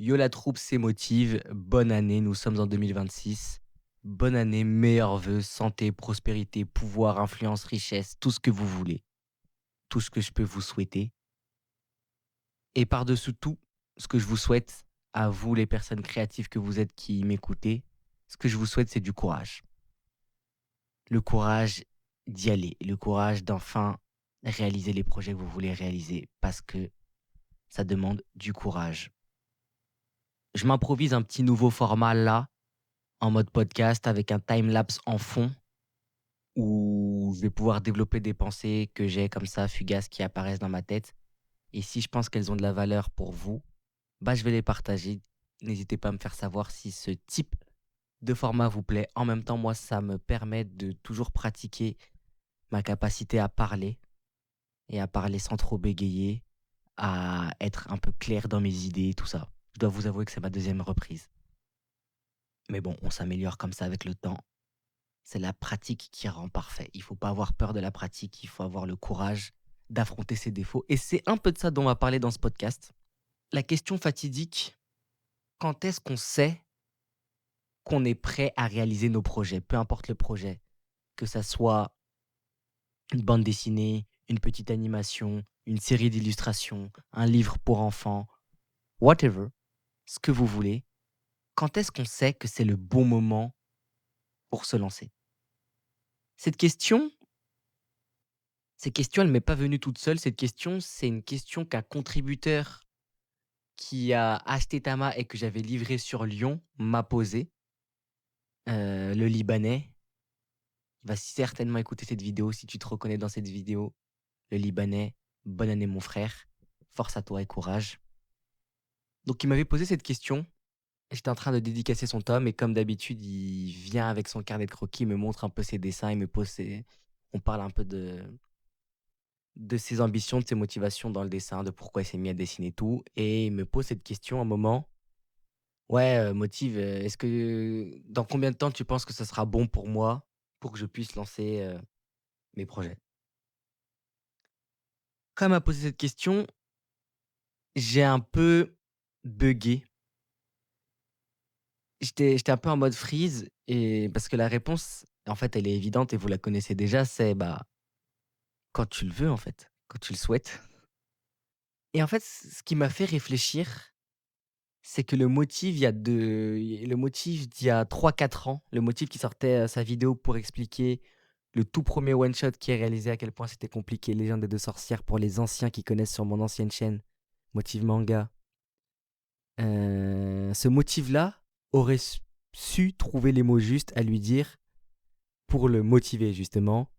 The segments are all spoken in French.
Yo la troupe, c'est Motive. Bonne année, nous sommes en 2026. Bonne année, meilleurs vœux, santé, prospérité, pouvoir, influence, richesse, tout ce que vous voulez. Tout ce que je peux vous souhaiter. Et par-dessus tout, ce que je vous souhaite, à vous les personnes créatives que vous êtes qui m'écoutez, ce que je vous souhaite, c'est du courage. Le courage d'y aller, le courage d'enfin réaliser les projets que vous voulez réaliser, parce que ça demande du courage. Je m'improvise un petit nouveau format là, en mode podcast avec un time-lapse en fond où je vais pouvoir développer des pensées que j'ai comme ça, fugaces, qui apparaissent dans ma tête. Et si je pense qu'elles ont de la valeur pour vous, bah, je vais les partager. N'hésitez pas à me faire savoir si ce type de format vous plaît. En même temps, moi, ça me permet de toujours pratiquer ma capacité à parler et à parler sans trop bégayer, à être un peu clair dans mes idées, tout ça. Je dois vous avouer que c'est ma deuxième reprise. Mais bon, on s'améliore comme ça avec le temps. C'est la pratique qui rend parfait. Il faut pas avoir peur de la pratique, il faut avoir le courage d'affronter ses défauts. Et c'est un peu de ça dont on va parler dans ce podcast. La question fatidique, quand est-ce qu'on sait qu'on est prêt à réaliser nos projets, peu importe le projet, que ça soit une bande dessinée, une petite animation, une série d'illustrations, un livre pour enfants, whatever, ce que vous voulez, quand est-ce qu'on sait que c'est le bon moment pour se lancer? Cette question, elle m'est pas venue toute seule. Cette question, c'est une question qu'un contributeur qui a acheté Tama et que j'avais livré sur Lyon m'a posée. Le Libanais, il va certainement écouter cette vidéo. Si tu te reconnais dans cette vidéo, le Libanais, bonne année mon frère, force à toi et courage. Donc il m'avait posé cette question. J'étais en train de dédicacer son tome et comme d'habitude, il vient avec son carnet de croquis, il me montre un peu ses dessins, il me pose ses... On parle un peu de ses ambitions, de ses motivations dans le dessin, de pourquoi il s'est mis à dessiner tout. Et il me pose cette question à un moment. Ouais, Motive, est-ce que dans combien de temps tu penses que ça sera bon pour moi pour que je puisse lancer mes projets? Quand il m'a posé cette question, j'ai un peu buggé. J'étais un peu en mode freeze et parce que la réponse, en fait, elle est évidente et vous la connaissez déjà, c'est bah quand tu le veux en fait, quand tu le souhaites. Et en fait, ce qui m'a fait réfléchir, c'est que le motif d'il y a 3 4 ans, le motif qui sortait, sa vidéo pour expliquer le tout premier one shot qui est réalisé, à quel point c'était compliqué, Légende des 2 sorcières pour les anciens qui connaissent sur mon ancienne chaîne, Motive Manga. Ce motif-là aurait su trouver les mots justes à lui dire pour le motiver justement,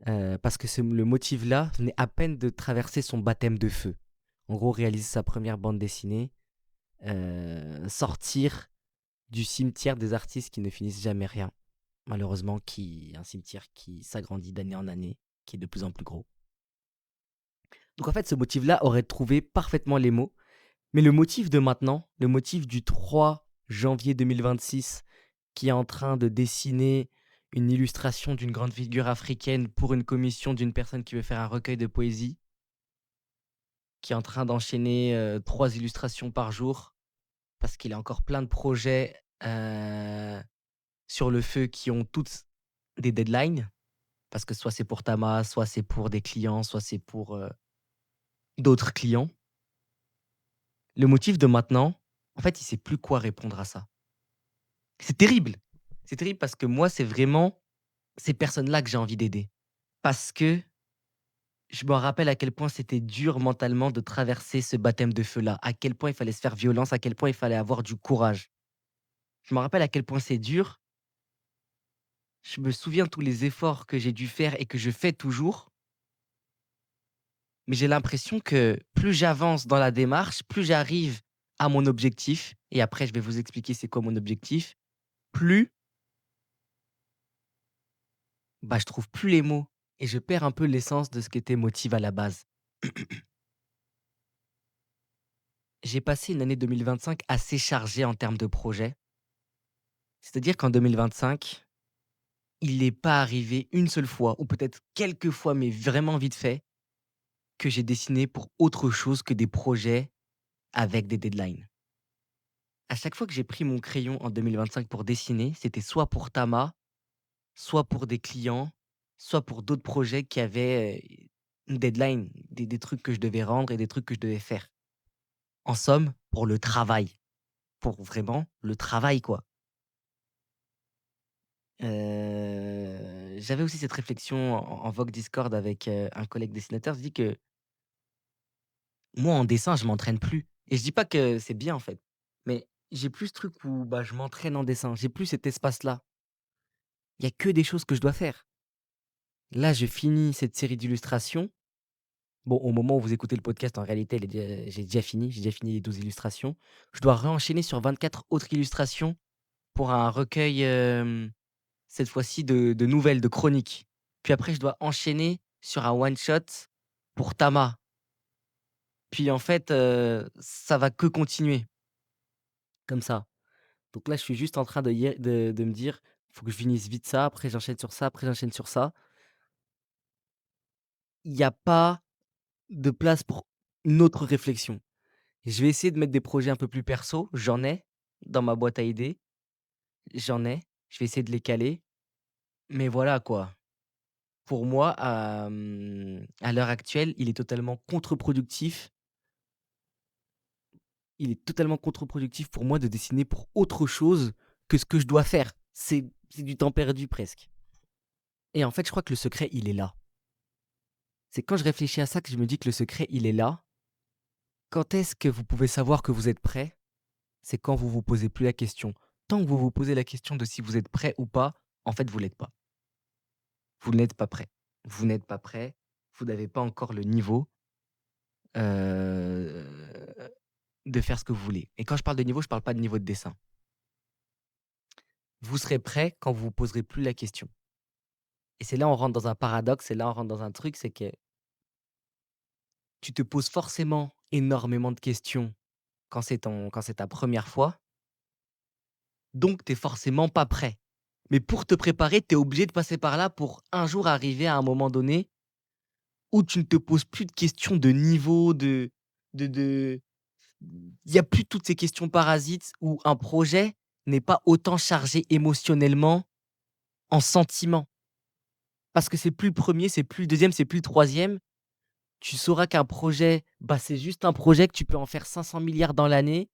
parce que le motif-là venait à peine de traverser son baptême de feu. En gros, réaliser sa première bande dessinée, sortir du cimetière des artistes qui ne finissent jamais rien. Malheureusement, un cimetière qui s'agrandit d'année en année, qui est de plus en plus gros. Donc en fait, ce motif-là aurait trouvé parfaitement les mots. Mais le motif de maintenant, le motif du 3 janvier 2026, qui est en train de dessiner une illustration d'une grande figure africaine pour une commission d'une personne qui veut faire un recueil de poésie, qui est en train d'enchaîner 3 illustrations par jour, parce qu'il a encore plein de projets sur le feu qui ont toutes des deadlines, parce que soit c'est pour Tama, soit c'est pour des clients, soit c'est pour d'autres clients. Le motif de maintenant, en fait, il sait plus quoi répondre à ça. C'est terrible. C'est terrible parce que moi, c'est vraiment ces personnes-là que j'ai envie d'aider. Parce que je me rappelle à quel point c'était dur mentalement de traverser ce baptême de feu-là, à quel point il fallait se faire violence, à quel point il fallait avoir du courage. Je me rappelle à quel point c'est dur. Je me souviens tous les efforts que j'ai dû faire et que je fais toujours. Mais j'ai l'impression que plus j'avance dans la démarche, plus j'arrive à mon objectif. Et après, je vais vous expliquer c'est quoi mon objectif. Plus, bah, je trouve plus les mots et je perds un peu l'essence de ce qu'était Motive à la base. J'ai passé une année 2025 assez chargée en termes de projets. C'est-à-dire qu'en 2025, il n'est pas arrivé une seule fois, ou peut-être quelques fois, mais vraiment vite fait, que j'ai dessiné pour autre chose que des projets avec des deadlines. À chaque fois que j'ai pris mon crayon en 2025 pour dessiner, c'était soit pour Tama, soit pour des clients, soit pour d'autres projets qui avaient, une deadline, des trucs que je devais rendre et des trucs que je devais faire. En somme, pour le travail, pour vraiment le travail, quoi. J'avais aussi cette réflexion en vogue Discord avec, un collègue dessinateur. Je dis que moi, en dessin, je m'entraîne plus et je dis pas que c'est bien, en fait, mais j'ai plus ce truc où, bah, je m'entraîne en dessin. J'ai plus cet espace-là. Il y a que des choses que je dois faire. Là, je finis cette série d'illustrations. Bon, au moment où vous écoutez le podcast, en réalité, j'ai déjà fini les 12 illustrations. Je dois réenchaîner sur 24 autres illustrations pour un recueil, cette fois-ci de nouvelles, de chroniques. Puis après, je dois enchaîner sur un one shot pour Tama. Puis en fait, ça va que continuer comme ça. Donc là, je suis juste en train de me dire: «Faut que je finisse vite ça, après j'enchaîne sur ça, après j'enchaîne sur ça». Il y a pas de place pour une autre réflexion. Je vais essayer de mettre des projets un peu plus perso, j'en ai dans ma boîte à idées, j'en ai, je vais essayer de les caler, mais voilà quoi. Pour moi, à l'heure actuelle, il est totalement contre-productif pour moi de dessiner pour autre chose que ce que je dois faire. C'est du temps perdu presque et en fait, je crois que le secret, il est là. C'est quand je réfléchis à ça que je me dis que le secret, il est là. Quand est-ce que vous pouvez savoir que vous êtes prêt? C'est quand vous vous posez plus la question. Tant que vous vous posez la question de si vous êtes prêt ou pas, en fait, vous l'êtes pas. Vous n'êtes pas prêt. Vous n'êtes pas prêt, vous n'avez pas encore le niveau, heu, de faire ce que vous voulez et quand je parle de niveau, je parle pas de niveau de dessin. Vous serez prêt quand vous vous poserez plus la question et c'est là on rentre dans un paradoxe, c'est là on rentre dans un truc, c'est que tu te poses forcément énormément de questions quand c'est ta première fois, donc tu es forcément pas prêt. Mais pour te préparer, tu es obligé de passer par là pour un jour arriver à un moment donné où tu ne te poses plus de questions de niveau, de il y a plus toutes ces questions parasites où un projet n'est pas autant chargé émotionnellement en sentiments. Parce que c'est plus le premier, c'est plus le deuxième, c'est plus le troisième. Tu sauras qu'un projet, bah, c'est juste un projet, que tu peux en faire 500 000 000 dans l'année,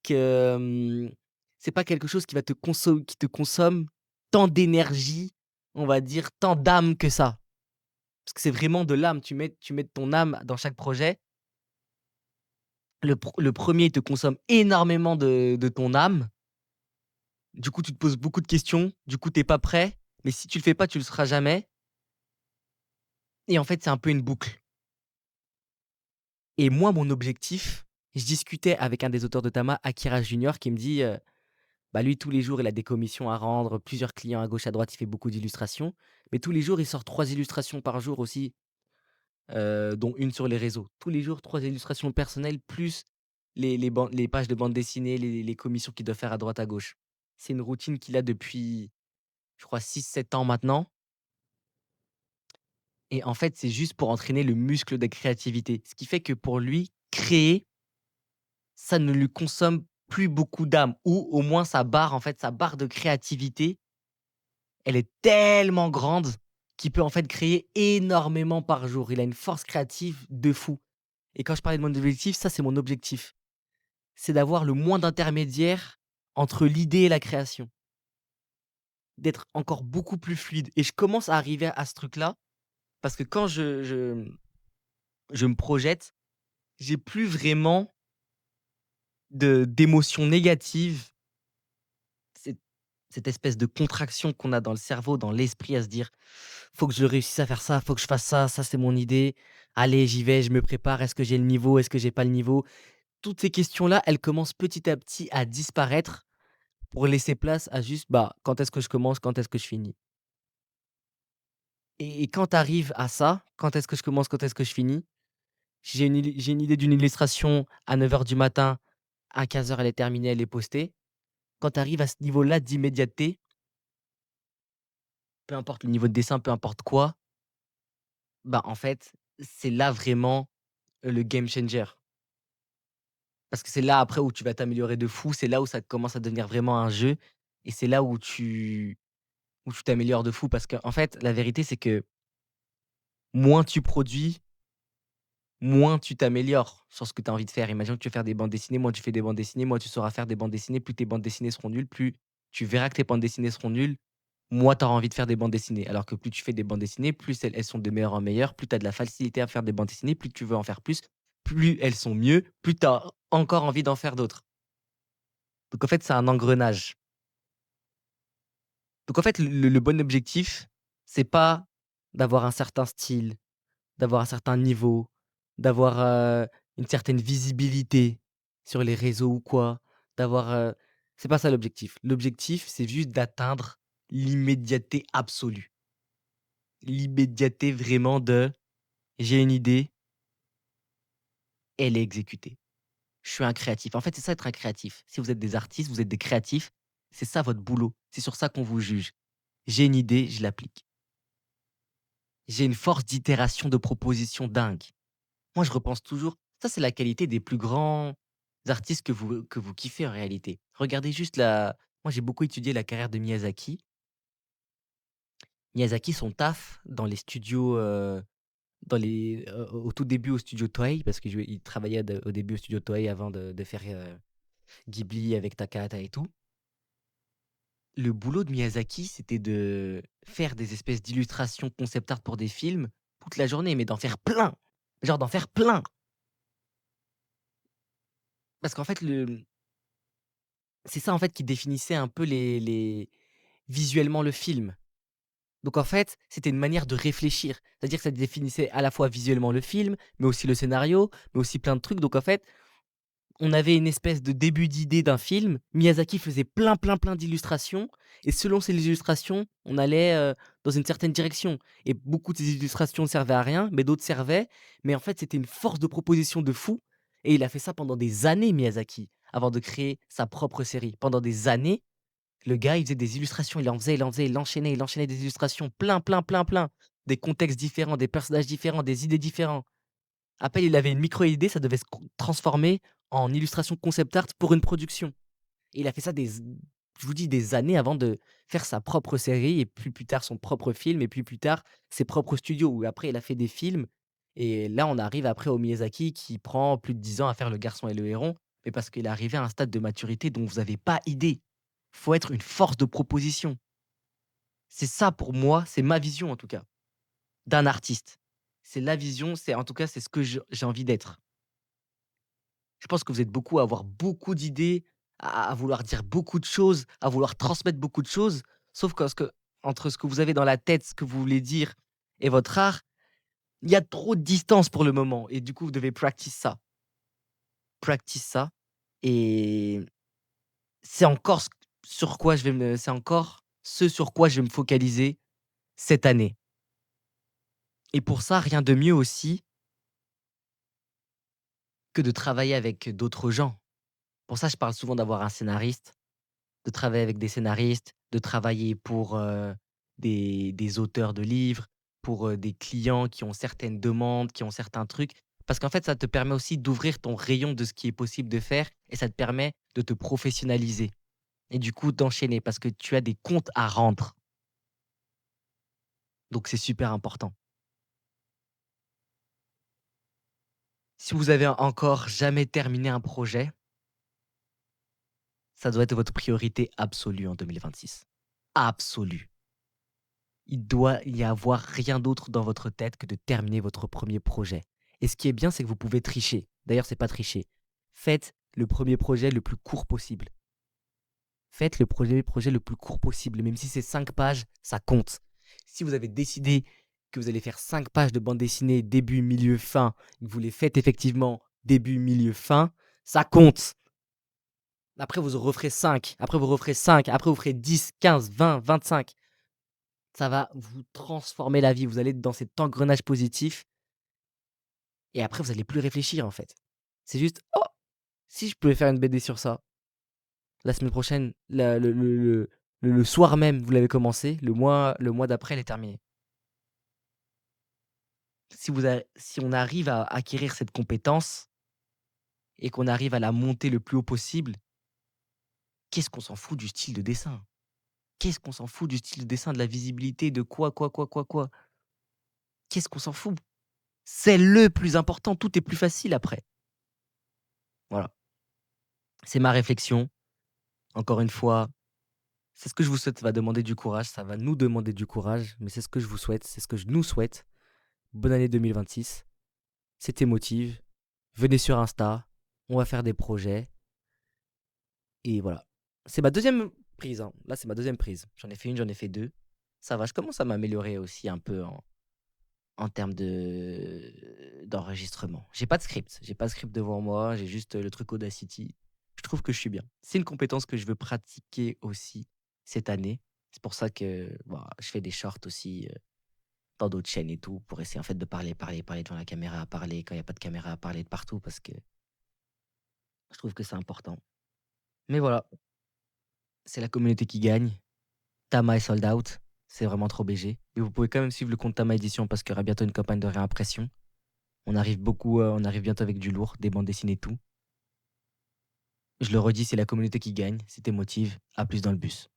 que, c'est pas quelque chose qui te consomme tant d'énergie, on va dire, tant d'âme que ça. Parce que c'est vraiment de l'âme, tu mets de ton âme dans chaque projet. Le 1er te consomme énormément de ton âme. Du coup, tu te poses beaucoup de questions, du coup, tu es pas prêt, mais si tu le fais pas, tu le seras jamais et en fait, c'est un peu une boucle et moi, mon objectif, je discutais avec un des auteurs de Tama, Akira Junior, qui me dit, bah, lui, tous les jours, il a des commissions à rendre, plusieurs clients à gauche, à droite, il fait beaucoup d'illustrations, mais tous les jours, il sort 3 illustrations par jour aussi, dont une sur les réseaux. Tous les jours, 3 illustrations personnelles plus les pages de bande dessinée, les commissions qu'il doit faire à droite, à gauche. C'est une routine qu'il a depuis, je crois 6 7 ans maintenant et en fait, c'est juste pour entraîner le muscle de créativité. Ce qui fait que pour lui, créer, ça ne lui consomme plus beaucoup d'âme ou au moins sa barre de créativité, elle est tellement grande qu'il peut en fait créer énormément par jour. Il a une force créative de fou et quand je parlais de mon objectif, ça c'est mon objectif. C'est d'avoir le moins d'intermédiaires entre l'idée et la création. D'être encore beaucoup plus fluide et je commence à arriver à ce truc-là parce que quand je me projette, j'ai plus vraiment de d'émotions négatives. Cette cette espèce de contraction qu'on a dans le cerveau, dans l'esprit à se dire: «Faut que je réussisse à faire ça, faut que je fasse ça, ça c'est mon idée. Allez, j'y vais, je me prépare. Est-ce que j'ai le niveau? Est-ce que j'ai pas le niveau?» Toutes ces questions-là, elles commencent petit à petit à disparaître pour laisser place à juste, bah, quand est-ce que je commence? Quand est-ce que je finis? Et quand tu arrives à ça, quand est-ce que je commence? Quand est-ce que je finis? J'ai une idée d'une illustration à 9 heures du matin, à 15 heures elle est terminée, elle est postée. Quand tu arrives à ce niveau-là d'immédiateté, peu importe le niveau de dessin, peu importe quoi, bah, en fait, c'est là vraiment le game changer. Parce que c'est là après où tu vas t'améliorer de fou, c'est là où ça commence à devenir vraiment un jeu et c'est là où tu t'améliores de fou parce qu'en fait, la vérité, c'est que moins tu produis, moins tu t'améliores sur ce que tu as envie de faire. Imagine que tu veux faire des bandes dessinées, moins tu fais des bandes dessinées, moins tu sauras faire des bandes dessinées, plus tes bandes dessinées seront nulles, plus tu verras que tes bandes dessinées seront nulles, moins tu auras envie de faire des bandes dessinées. Alors que plus tu fais des bandes dessinées, plus elles sont de meilleures en meilleures, plus tu as de la facilité à faire des bandes dessinées, plus tu veux en faire plus elles sont mieux, plus tu as encore envie d'en faire d'autres. Donc en fait, c'est un engrenage. Donc en fait, le bon objectif, c'est pas d'avoir un certain style, d'avoir un certain niveau, d'avoir, une certaine visibilité sur les réseaux ou quoi, d'avoir, c'est pas ça l'objectif. L'objectif, c'est juste d'atteindre l'immédiateté absolue. L'immédiateté vraiment de: «J'ai une idée, elle est exécutée. Je suis un créatif». En fait, c'est ça être un créatif. Si vous êtes des artistes, vous êtes des créatifs, c'est ça votre boulot. C'est sur ça qu'on vous juge. J'ai une idée, je l'applique. J'ai une force d'itération, de proposition dingue. Moi, je repense toujours ça, c'est la qualité des plus grands artistes que vous kiffez en réalité. Regardez juste la moi, j'ai beaucoup étudié la carrière de Miyazaki. Miyazaki, son taf dans les studios, au tout début au studio Toei, parce qu'il travaillait au début au studio Toei avant de faire, Ghibli avec Takahata et tout. Le boulot de Miyazaki, c'était de faire des espèces d'illustrations concept art pour des films toute la journée, mais d'en faire plein! Genre d'en faire plein! Parce qu'en fait, c'est ça, en fait, qui définissait un peu les visuellement le film. Donc en fait, c'était une manière de réfléchir. C'est-à-dire que ça définissait à la fois visuellement le film, mais aussi le scénario, mais aussi plein de trucs. Donc en fait, on avait une espèce de début d'idée d'un film. Miyazaki faisait plein, plein, plein d'illustrations et selon ces illustrations, on allait, dans une certaine direction et beaucoup de ces illustrations servaient à rien, mais d'autres servaient. Mais en fait, c'était une force de proposition de fou et il a fait ça pendant des années, Miyazaki, avant de créer sa propre série. Pendant des années, le gars, il faisait des illustrations, il enchaînait des illustrations, plein, plein, plein, plein. Des contextes différents, des personnages différents, des idées différentes. Après, il avait une micro-idée, ça devait se transformer en illustration concept art pour une production. Et il a fait ça je vous dis des années avant de faire sa propre série et puis plus tard son propre film et puis plus tard ses propres studios où après il a fait des films et là on arrive après au Miyazaki qui prend plus de 10 ans à faire Le Garçon et le Héron, mais parce qu'il est arrivé à un stade de maturité dont vous avez pas idée. Faut être une force de proposition. C'est ça pour moi, c'est ma vision en tout cas, d'un artiste. C'est la vision, c'est en tout cas c'est ce que j'ai envie d'être. Je pense que vous êtes beaucoup à avoir beaucoup d'idées, à vouloir dire beaucoup de choses, à vouloir transmettre beaucoup de choses, sauf entre ce que vous avez dans la tête, ce que vous voulez dire et votre art, il y a trop de distance pour le moment et du coup, vous devez practice ça. Practice ça et c'est encore c'est encore ce sur quoi je vais me focaliser cette année et pour ça, rien de mieux aussi que de travailler avec d'autres gens. Pour ça, je parle souvent d'avoir un scénariste. De travailler avec des scénaristes, de travailler pour, des auteurs de livres, pour, des clients qui ont certaines demandes, qui ont certains trucs. Parce qu'en fait, ça te permet aussi d'ouvrir ton rayon de ce qui est possible de faire et ça te permet de te professionnaliser et du coup d'enchaîner parce que tu as des comptes à rendre. Donc c'est super important. Si vous avez encore jamais terminé un projet, ça doit être votre priorité absolue en 2026. Absolue. Il doit y avoir rien d'autre dans votre tête que de terminer votre premier projet. Et ce qui est bien, c'est que vous pouvez tricher. D'ailleurs, c'est pas tricher. Faites le premier projet le plus court possible. Faites le projet le plus court possible, même si c'est 5 pages, ça compte. Si vous avez décidé que vous allez faire 5 pages de bande dessinée, début, milieu, fin, et que vous les faites effectivement début, milieu, fin, ça compte. Après, vous referez 5, après vous referez 5, après vous ferez 10, 15, 20, 25. Ça va vous transformer la vie. Vous allez être dans cet engrenage positif et après vous allez plus réfléchir, en fait. C'est juste: «Oh, si je pouvais faire une BD sur ça, la semaine prochaine, la le soir même, vous l'avez commencé, le mois d'après, elle est terminée». Si on arrive à acquérir cette compétence, et qu'on arrive à la monter le plus haut possible, qu'est-ce qu'on s'en fout du style de dessin? Qu'est-ce qu'on s'en fout du style de dessin, de la visibilité, de quoi, quoi, quoi, quoi, quoi? Qu'est-ce qu'on s'en fout? C'est le plus important, tout est plus facile après. Voilà, c'est ma réflexion. Encore une fois, c'est ce que je vous souhaite, ça va demander du courage, ça va nous demander du courage, mais c'est ce que je vous souhaite, c'est ce que je nous souhaite. Bonne année 2026. C'était Motive. Venez sur Insta, on va faire des projets et voilà. C'est ma deuxième prise, hein. Là, c'est ma deuxième prise. J'en ai fait une, j'en ai fait 2. Ça va, je commence à m'améliorer aussi un peu en termes d'enregistrement. J'ai pas de script devant moi, j'ai juste, le truc Audacity. Je trouve que je suis bien. C'est une compétence que je veux pratiquer aussi cette année. C'est pour ça que, bah, je fais des shorts aussi, dans d'autres chaînes et tout, pour essayer en fait de parler, parler, parler devant la caméra, parler quand il y a pas de caméra, parler de partout parce que je trouve que c'est important. Mais voilà, c'est la communauté qui gagne. Tama est sold out, c'est vraiment trop BG. Mais vous pouvez quand même suivre le compte Tama Édition parce qu'il y aura bientôt une campagne de réimpression. On arrive bientôt avec du lourd, des bandes dessinées et tout. Je le redis, c'est la communauté qui gagne, c'était Motive. À plus dans le bus.